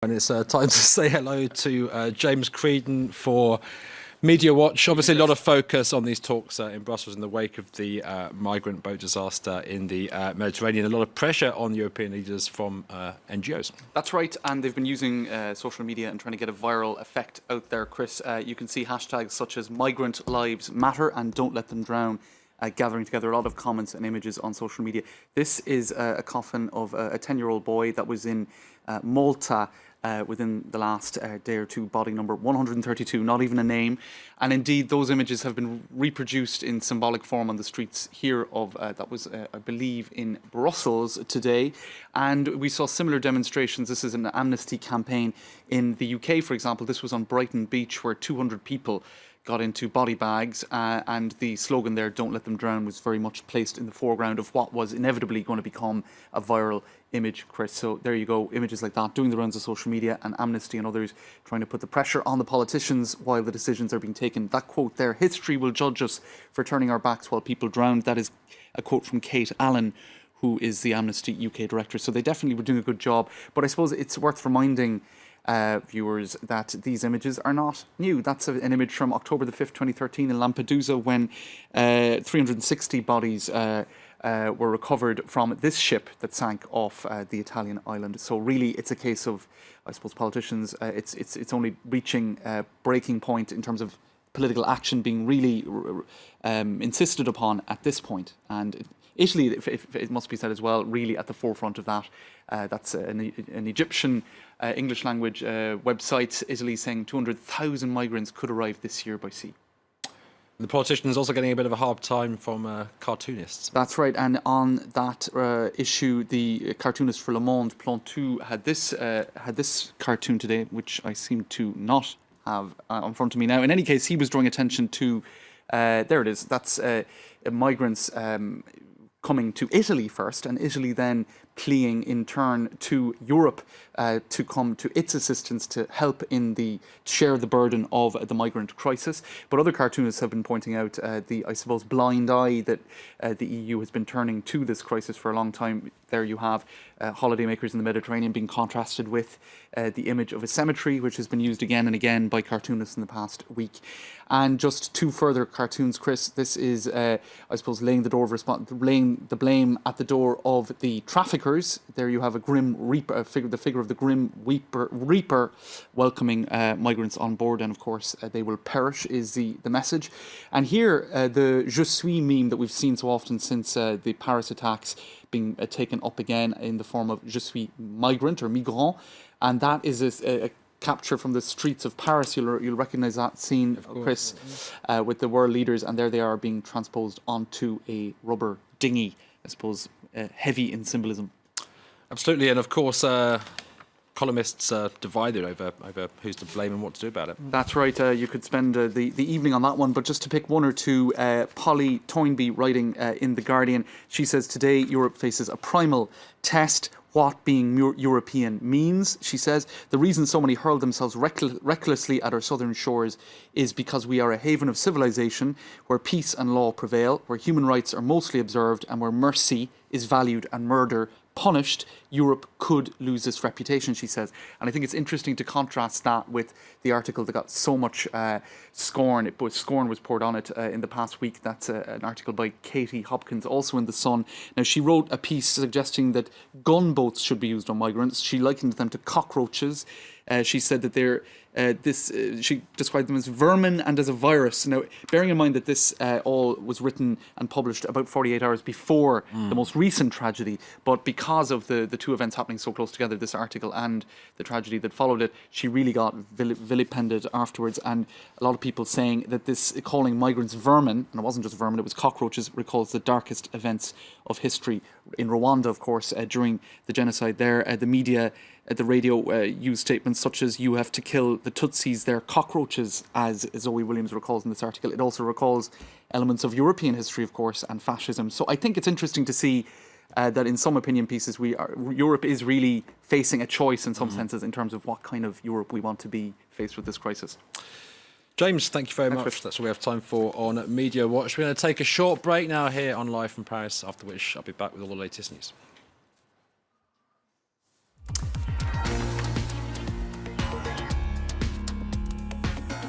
And it's time to say hello to James Creedon for MEDIAWATCH. Obviously, a lot of focus on these talks in Brussels in the wake of the migrant boat disaster in the Mediterranean. A lot of pressure on European leaders from NGOs. That's right, and they've been using social media and trying to get a viral effect out there, Chris. You can see hashtags such as Migrant Lives Matter and Don't Let Them Drown gathering together a lot of comments and images on social media. This is a coffin of a 10-year-old boy that was in Malta within the last day or two, body number 132, not even a name. And indeed, those images have been reproduced in symbolic form on the streets here of, that was, I believe, in Brussels today. And we saw similar demonstrations. This is an amnesty campaign in the UK, for example. This was on Brighton Beach, where 200 people got into body bags, and the slogan there, "Don't Let Them Drown," was very much placed in the foreground of what was inevitably going to become a viral image, Chris. So there you go, images like that doing the rounds of social media, and Amnesty and others trying to put the pressure on the politicians while the decisions are being taken. That quote there, "History will judge us for turning our backs while people drown," that is a quote from Kate Allen, who is the Amnesty UK director. So they definitely were doing a good job. But I suppose it's worth reminding viewers that these images are not new. That's an image from October the 5th, 2013 in Lampedusa, when 360 bodies were recovered from this ship that sank off the Italian island. So really, it's a case of, I suppose, politicians. It's only reaching a breaking point in terms of political action being really insisted upon at this point. And Italy, if it must be said as well, really at the forefront of that. That's an Egyptian English language website, Italy, saying 200,000 migrants could arrive this year by sea. The politicians also getting a bit of a hard time from cartoonists. That's right, and on that issue, the cartoonist for Le Monde, Plantu, had this cartoon today, which I seem to not have in front of me now. In any case, he was drawing attention to, there it is, that's migrants coming to Italy first, and Italy then pleading in turn to Europe to come to its assistance to help in the share the burden of the migrant crisis. But other cartoonists have been pointing out the, I suppose, blind eye that the EU has been turning to this crisis for a long time. There you have holidaymakers in the Mediterranean being contrasted with the image of a cemetery, which has been used again and again by cartoonists in the past week. And just two further cartoons, Chris. This is, I suppose, laying the blame at the door of the traffickers. There you have a grim reaper, the figure of the grim reaper welcoming migrants on board, and of course they will perish is the message. And here the "Je suis" meme that we've seen so often since the Paris attacks being taken up again in the form of "Je suis migrant" or migrant, and that is a capture from the streets of Paris. You'll recognise that scene, Chris, with the world leaders, and there they are being transposed onto a rubber dinghy, I suppose, heavy in symbolism. Absolutely, and of course, columnists are divided over who's to blame and what to do about it. That's right. You could spend the evening on that one, but just to pick one or two, Polly Toynbee writing in The Guardian, she says, "Today Europe faces a primal test. What being European means," she says. "The reason so many hurl themselves recklessly at our southern shores is because we are a haven of civilization where peace and law prevail, where human rights are mostly observed, and where mercy is valued and murder punished. Europe could lose this reputation," she says. And I think it's interesting to contrast that with the article that got so much scorn. Scorn was poured on it in the past week. That's an article by Katie Hopkins, also in The Sun. Now, she wrote a piece suggesting that gunboats should be used on migrants. She likened them to cockroaches. She said that they're she described them as vermin and as a virus. Now, bearing in mind that this all was written and published about 48 hours before the most recent tragedy, but because of the two events happening so close together, this article and the tragedy that followed it, she really got vilipended afterwards. And a lot of people saying that this calling migrants vermin, and it wasn't just vermin, it was cockroaches, recalls the darkest events of history. In Rwanda, of course, during the genocide there, the media, the radio used statements such as "You have to kill the Tutsis, they're cockroaches," as Zoe Williams recalls in this article. It also recalls elements of European history, of course, and fascism. So I think it's interesting to see that in some opinion pieces, Europe is really facing a choice in some senses in terms of what kind of Europe we want to be faced with this crisis. James, thank you very much. That's all we have time for on MEDIAWATCH. We're going to take a short break now here on Live from Paris, after which I'll be back with all the latest news.